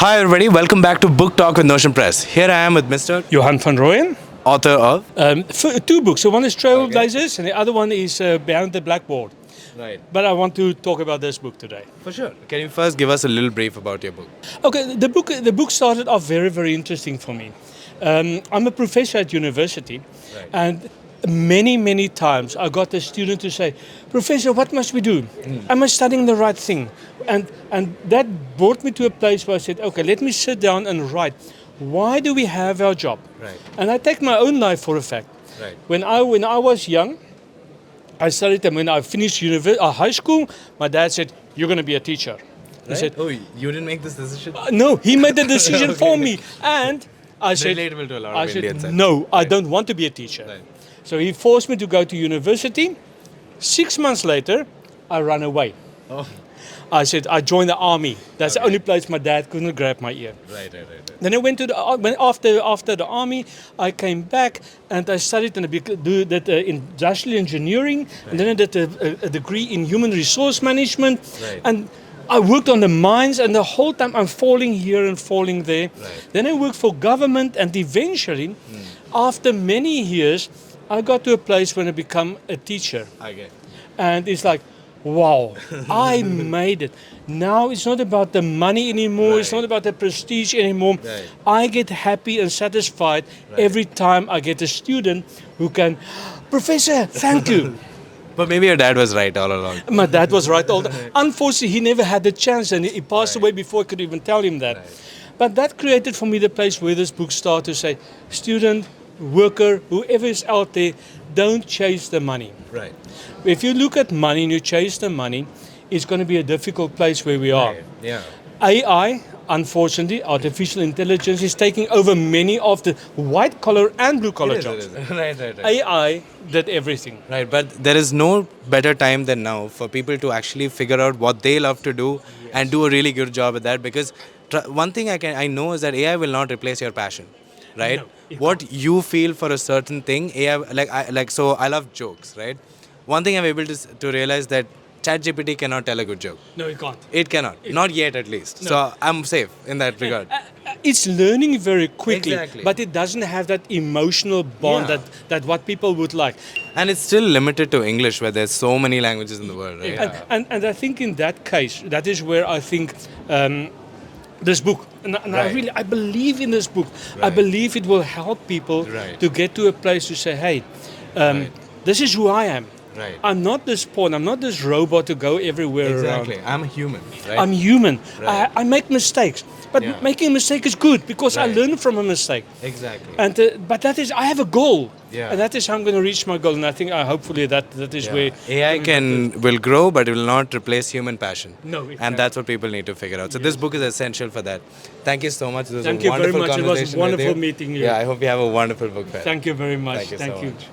Hi everybody, welcome back to Book Talk with Notion Press. Here I am with Mr. Johan van Rooyen. Author of... Two books. So one is Trailblazers and the other one is Behind the Blackboard. Right. But I want to talk about this book today. For sure. Can you first give us a little brief about your book? Okay, the book started off very, very interesting for me. I'm a professor at university, Right. and many times I got a student to say, "Professor, what must we do? Am I studying the right thing?" And that brought me to a place where I said, "Okay, let me sit down and write. Why do we have our job?" Right. And I take my own life for a fact. Right. When I was young, I studied, and when I finished high school, my dad said, "You're going to be a teacher." I said, Oh, you didn't make this decision? "No." He made the decision Okay. for me, and I said, Relatable to a lot I of said, Indians. "No, I don't want to be a teacher." Right. So he forced me to go to university. 6 months later, I ran away. Oh, I said, I joined the army. That's the Okay. only place my dad couldn't grab my ear. right. Then I went to after the army, I came back and I studied and I did industrial engineering, and then I did a degree in human resource management, Right. and I worked on the mines, and the whole time I'm falling here and falling there. Right. Then I worked for government, and eventually, after many years, I got to a place when I become a teacher. Okay. And it's like, wow, I made it. Now it's not about the money anymore. It's Right. not about the prestige anymore. Right. I get happy and satisfied every time I get a student who can, "Professor, thank you." But maybe your dad was right all along. My dad was right. Unfortunately, he never had the chance, and he passed away before I could even tell him that. Right. But that created for me the place where this book started to say, student, worker, whoever is out there, don't chase the money. Right. If you look at money and you chase the money, it's going to be a difficult place where we are. Yeah. AI, unfortunately, artificial intelligence is taking over many of the white collar and blue collar jobs. Right. AI did everything. Right, but there is no better time than now for people to actually figure out what they love to do and do a really good job at that. Because one thing I know is that AI will not replace your passion, right? No, it What you feel for a certain thing, AI so I love jokes, right? One thing I'm able to realize that ChatGPT cannot tell a good joke. No, you can't. It cannot, not yet at least. No. So I'm safe in that regard. It's learning very quickly, Exactly. but it doesn't have that emotional bond Yeah. that what people would like. And it's still limited to English, where there's so many languages in the world, right? And I think in that case, that is where I think this book, and Right. I believe in this book. I Right. believe it will help people Right. to get to a place to say, hey, this is who I am. Right. I'm not this pawn. I'm not this robot to go everywhere Exactly. around. I'm a human, right? I'm human. Right. I make mistakes, but Yeah. making a mistake is good because I Right. learn from a mistake. Exactly. And but that is, I have a goal, Yeah. and that is how I'm going to reach my goal. And I think, hopefully, that is where AI will grow, but it will not replace human passion. No, it And can't. that's what people need to figure out. So this book is essential for that. Thank you so much. It was Thank a you very wonderful much. It was conversation with wonderful you. meeting you. Yeah, I hope you have a wonderful book fair. Thank you very much. Thank you so much.